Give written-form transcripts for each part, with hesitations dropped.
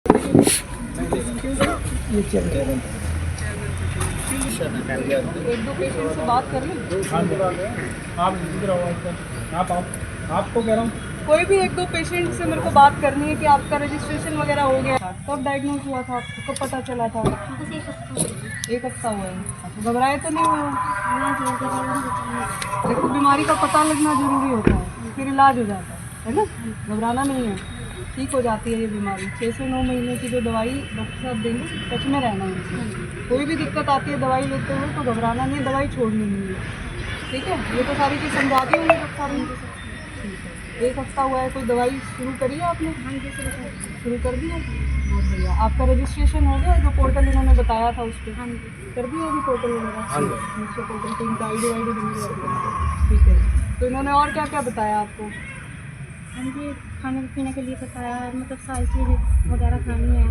एक दो पेशेंट से बात कर लें। आप इधर आओ, आपको कह रहा हूँ कोई भी एक दो पेशेंट से मेरे को बात करनी है कि आपका रजिस्ट्रेशन वगैरह हो गया था, कब डायग्नोज हुआ था, आपको कब पता चला था? एक हफ्ता हुआ है। अच्छा, घबराए तो नहीं हुए? देखो, बीमारी का पता लगना जरूरी होता है, फिर इलाज हो जाता है ना। घबराना नहीं है, ठीक हो जाती है ये बीमारी। 6 से 9 महीने की जो दवाई डॉक्टर साहब देंगे, टच में रहना है इसमें। कोई भी दिक्कत आती है दवाई लेते हुए तो घबराना नहीं, दवाई छोड़नी नहीं है, ठीक है। ये तो सारी चीज़ समझा दी होंगी डॉक्टर साहब ने। ठीक है, एक हफ्ता हुआ है, कोई दवाई शुरू करी है आपने? शुरू कर दी है, बहुत बढ़िया। आपका रजिस्ट्रेशन हो गया, जो पोर्टल इन्होंने बताया था उस पर कर दी होगी पोर्टल वगैरह? नीचे पोर्टल पे इनका आई डी बनी रहती है, ठीक है। तो इन्होंने और क्या क्या बताया आपको? हाँ जी, खाने पीने के लिए बताया, मतलब सारी चीज़ वगैरह खानी है।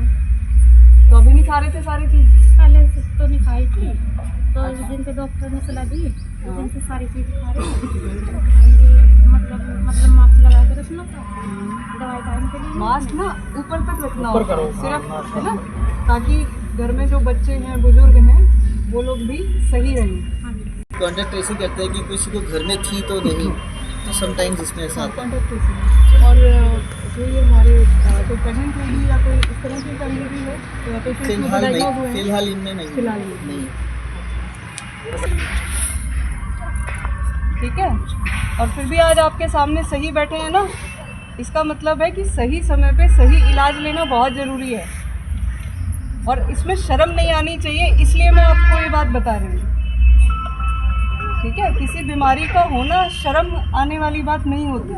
तो अभी नहीं खा रहे थे सारी चीज़? पहले से तो नहीं खाई थी, तो इस दिन से डॉक्टर ने सलाह दी, उस दिन से सारी चीज़ खा रही हूँ। मतलब मास्क लगा के रखना था, दवाई टाइम के लिए। मास्क ना ऊपर तक रखना होता है सिर्फ, है ना, ताकि घर में जो बच्चे हैं, बुजुर्ग हैं, वो लोग भी सही रहें। हाँ जी, कॉन्टैक्ट ट्रेसिंग कहते हैं कि किसी को घर में थी तो नहीं, तो समटाइम्स इसमें ऐसा आता है। Contact tracing. और जो ये हमारे कोई प्रेगनेंट लेडी या कोई इस तरह की फैमिली है तो पेशेंट फिलहाल डायग्नोज हुए नहीं, हैं? फिलहाल इनमें नहीं, फिलहाल नहीं। ठीक है। और फिर भी आज आपके सामने सही बैठे हैं ना, इसका मतलब है कि सही समय पे सही इलाज लेना बहुत ज़रूरी है, और इसमें शर्म नहीं आनी चाहिए, इसलिए मैं आपको ये बात बता रही हूँ। ठीक है, किसी बीमारी का होना शर्म आने वाली बात नहीं होती,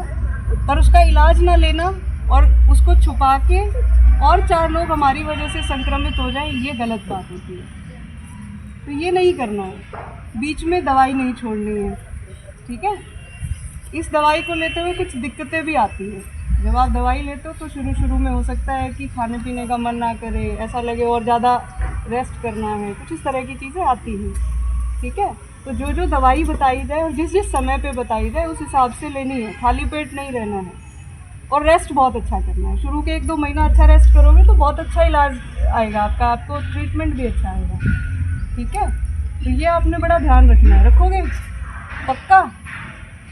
पर उसका इलाज ना लेना और उसको छुपा के और 4 लोग हमारी वजह से संक्रमित हो जाएं, ये गलत बात होती है। तो ये नहीं करना है, बीच में दवाई नहीं छोड़नी है, ठीक है। इस दवाई को लेते हुए कुछ दिक्कतें भी आती हैं। जब आप दवाई लेते हो तो शुरू में हो सकता है कि खाने पीने का मन ना करे, ऐसा लगे और ज़्यादा रेस्ट करना है, कुछ इस तरह की चीज़ें आती हैं, ठीक है। तो जो दवाई बताई जाए और जिस समय पे बताई जाए उस हिसाब से लेनी है, खाली पेट नहीं रहना है, और रेस्ट बहुत अच्छा करना है। शुरू के 1-2 महीना अच्छा रेस्ट करोगे तो बहुत अच्छा इलाज आएगा आपका, आपको ट्रीटमेंट भी अच्छा आएगा, ठीक है। तो ये आपने बड़ा ध्यान रखना है, रखोगे पक्का?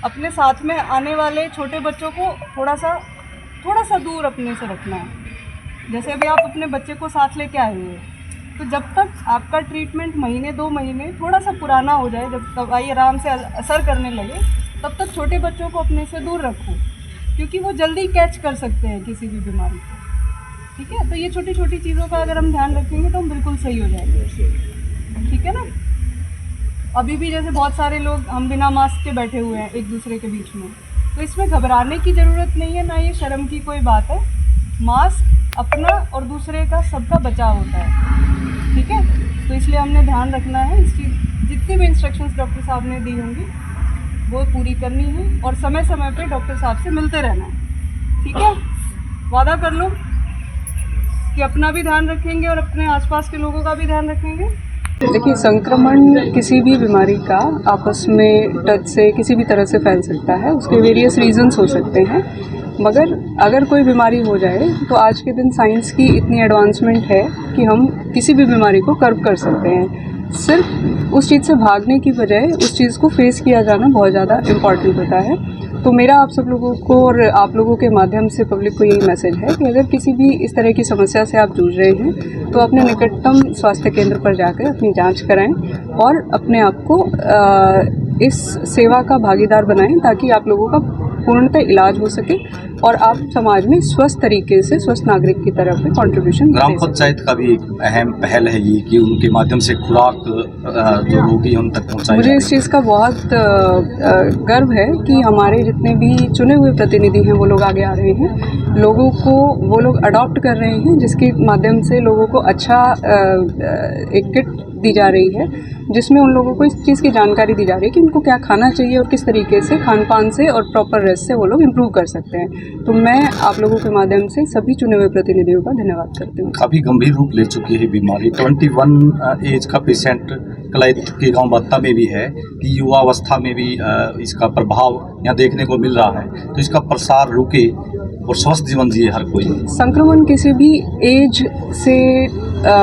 अपने साथ में आने वाले छोटे बच्चों को थोड़ा सा दूर अपने से रखना है। जैसे अभी आप अपने बच्चे को साथ लेके आए हुए हो, तो जब तक आपका ट्रीटमेंट 1-2 महीने थोड़ा सा पुराना हो जाए, जब दवाई आराम से असर करने लगे, तब तक छोटे बच्चों को अपने से दूर रखो, क्योंकि वो जल्दी कैच कर सकते हैं किसी भी बीमारी को, ठीक है। तो ये छोटी छोटी चीज़ों का अगर हम ध्यान रखेंगे तो हम बिल्कुल सही हो जाएंगे, ठीक है ना। अभी भी जैसे बहुत सारे लोग हम बिना मास्क के बैठे हुए हैं एक दूसरे के बीच में, तो इसमें घबराने की ज़रूरत नहीं है, ना ये शर्म की कोई बात है। मास्क अपना और दूसरे का सबका बचाव होता है, ठीक है। तो इसलिए हमने ध्यान रखना है, इसकी जितनी भी इंस्ट्रक्शंस डॉक्टर साहब ने दी होंगी वो पूरी करनी है, और समय समय पे डॉक्टर साहब से मिलते रहना है, ठीक है। वादा कर लो कि अपना भी ध्यान रखेंगे और अपने आसपास के लोगों का भी ध्यान रखेंगे। देखिए, संक्रमण किसी भी बीमारी का आपस में टच से किसी भी तरह से फैल सकता है, उसके वेरियस रीजंस हो सकते हैं, मगर अगर कोई बीमारी हो जाए तो आज के दिन साइंस की इतनी एडवांसमेंट है कि हम किसी भी बीमारी को कर्व कर सकते हैं। सिर्फ उस चीज़ से भागने की बजाय उस चीज़ को फेस किया जाना बहुत ज़्यादा इम्पॉर्टेंट होता है। तो मेरा आप सब लोगों को और आप लोगों के माध्यम से पब्लिक को यही मैसेज है कि अगर किसी भी इस तरह की समस्या से आप जूझ रहे हैं तो अपने निकटतम स्वास्थ्य केंद्र पर जाकर अपनी जांच कराएं और अपने आप को इस सेवा का भागीदार बनाएं, ताकि आप लोगों का पूर्णतः इलाज हो सके और आप समाज में स्वस्थ तरीके से स्वस्थ नागरिक की तरफ में कंट्रीब्यूशन। ग्राम पंचायत का भी एक अहम पहल है ये कि उनके माध्यम से खुराक जो रोगी हम तक पहुँचाए। मुझे इस चीज़ का बहुत गर्व है कि हमारे जितने भी चुने हुए प्रतिनिधि हैं वो लोग आगे आ रहे हैं, लोगों को वो लोग अडॉप्ट कर रहे हैं, जिसके माध्यम से लोगों को अच्छा एक किट दी जा रही है, जिसमें उन लोगों को इस चीज़ की जानकारी दी जा रही है कि उनको क्या खाना चाहिए और किस तरीके से खान पान से और प्रॉपर रेस्ट से वो लोग इम्प्रूव कर सकते हैं। तो मैं आप लोगों के माध्यम से सभी चुने हुए प्रतिनिधियों का धन्यवाद करती हूँ। काफ़ी गंभीर रूप ले चुकी है बीमारी। 21 एज का पेशेंट कलाइत के गांव बत्ता में भी है कि युवावस्था में भी इसका प्रभाव यहाँ देखने को मिल रहा है। तो इसका प्रसार रुके और स्वस्थ जीवन जिए हर कोई। संक्रमण किसी भी एज से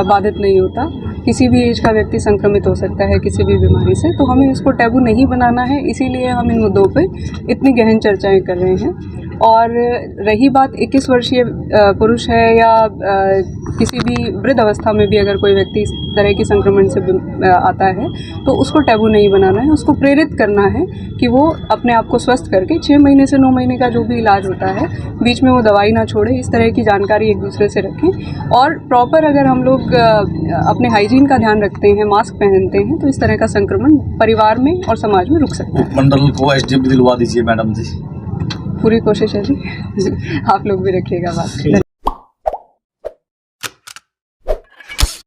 बाधित नहीं होता। किसी भी एज का व्यक्ति संक्रमित हो सकता है किसी भी बीमारी से, तो हमें इसको टैबू नहीं बनाना है। इसीलिए हम इन मुद्दों पे इतनी गहन चर्चाएं कर रहे हैं। और रही बात 21 वर्षीय पुरुष है या किसी भी वृद्ध अवस्था में भी अगर कोई व्यक्ति इस तरह की संक्रमण से आता है तो उसको टैबू नहीं बनाना है, उसको प्रेरित करना है कि वो अपने आप को स्वस्थ करके 6 महीने से 9 महीने का जो भी इलाज होता है बीच में वो दवाई ना छोड़े। इस तरह की जानकारी एक दूसरे से रखें और प्रॉपर अगर हम लोग अपने हाइजीन का ध्यान रखते हैं, मास्क पहनते हैं, तो इस तरह का संक्रमण परिवार में और समाज में रुक सकता है। मंडल को एसडीएम दिलवा दीजिए मैडम जी। पूरी कोशिश है जी। आप लोग भी रखिएगा बात।